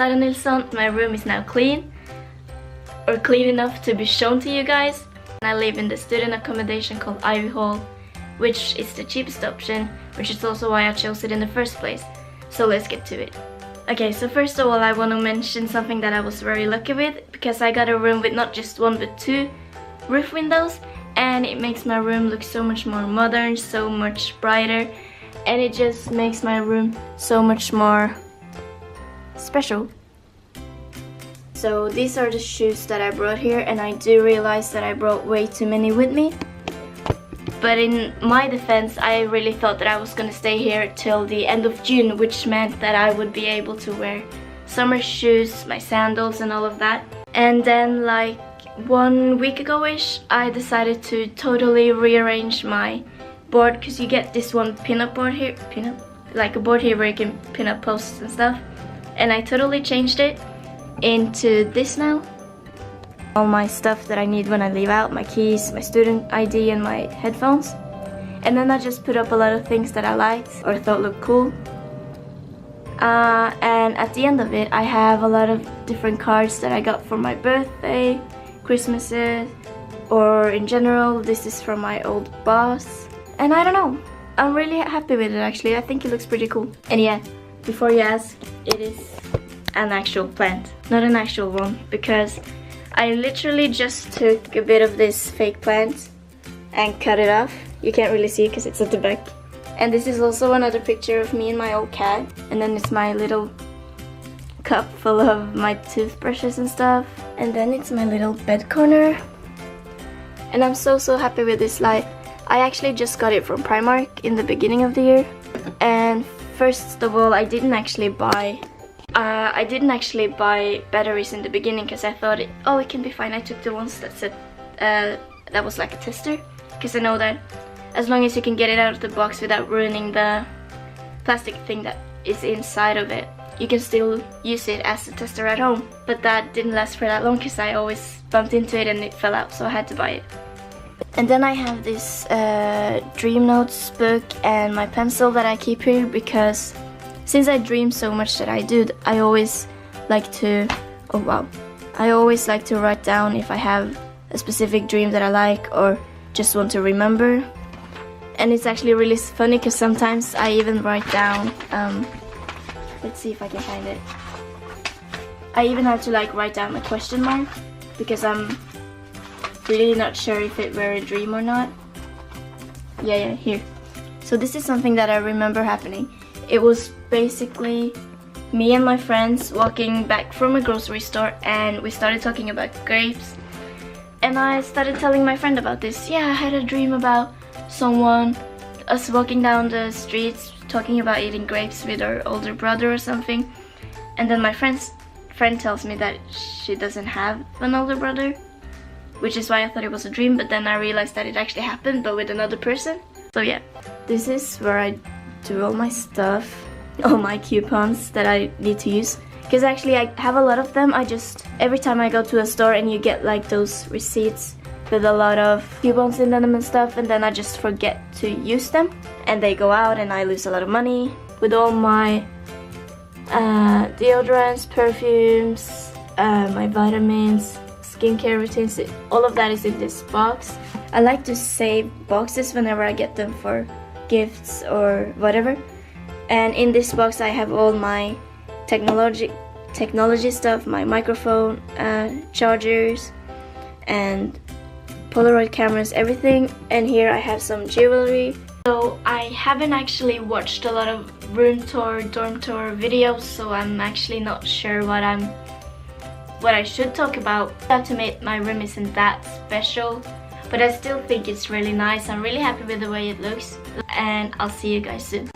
Sara Nilsson. My room is now clean, or clean enough to be shown to you guys. I live in the student accommodation called Ivy Hall, which is the cheapest option, which is also why I chose it in the first place. So let's get to it. Okay, so first of all I want to mention something that I was very lucky with, because I got a room with not just one but two roof windows, and it makes my room look so much more modern, so much brighter, and it just makes my room so much more special. So these are the shoes that I brought here, and I do realize that I brought way too many with me. But in my defense, I really thought that I was gonna stay here till the end of June, which meant that I would be able to wear summer shoes, my sandals and all of that. And then like 1 week ago-ish, I decided to totally rearrange my board, because you get this one pin-up board here, like a board here where you can pin up posts and stuff. And I totally changed it into this now. All my stuff that I need when I leave out, my keys, my student ID and my headphones. And then I just put up a lot of things that I liked or thought looked cool. And at the end of it, I have a lot of different cards that I got for my birthday, Christmases, or in general. This is from my old boss. And I don't know, I'm really happy with it actually. I think it looks pretty cool. And yeah, before you ask, it is an actual plant, not an actual one, because I literally just took a bit of this fake plant and cut it off. You can't really see it because it's at the back. And this is also another picture of me and my old cat. And then it's my little cup full of my toothbrushes and stuff. And then it's my little bed corner. And I'm so happy with this light. I actually just got it from Primark in the beginning of the year. And first of all, I didn't actually buy batteries in the beginning, because I thought, oh, it can be fine. I took the ones that said that was like a tester, because I know that as long as you can get it out of the box without ruining the plastic thing that is inside of it, you can still use it as a tester at home. But that didn't last for that long, because I always bumped into it and it fell out, so I had to buy it. And then I have this Dream Notes book and my pencil that I keep here, because since I dream so much that I do, I always like to, I always like to write down if I have a specific dream that I like or just want to remember. And it's actually really funny, because sometimes I even write down, let's see if I can find it. I even have to like write down a question mark, because I'm really not sure if it were a dream or not. Yeah, here. So this is something that I remember happening. It was basically me and my friends walking back from a grocery store, and we started talking about grapes. And I started telling my friend about this. Yeah, I had a dream about us walking down the streets talking about eating grapes with our older brother or something. And then my friend tells me that she doesn't have an older brother, which is why I thought it was a dream, but then I realized that it actually happened, but with another person. So yeah, this is where I do all my stuff, all my coupons that I need to use, because actually I have a lot of them. Every time I go to a store and you get like those receipts with a lot of coupons in them and stuff, and then I just forget to use them and they go out and I lose a lot of money. With all my deodorants, perfumes, my vitamins, skincare routines, all of that is in this box. I like to save boxes whenever I get them for gifts or whatever. And in this box I have all my technology stuff, my microphone, chargers and Polaroid cameras, everything. And here I have some jewelry. So I haven't actually watched a lot of room tour, dorm tour videos, so I'm actually not sure what I should talk about. To make my room isn't that special, but I still think it's really nice. I'm really happy with the way it looks, and I'll see you guys soon.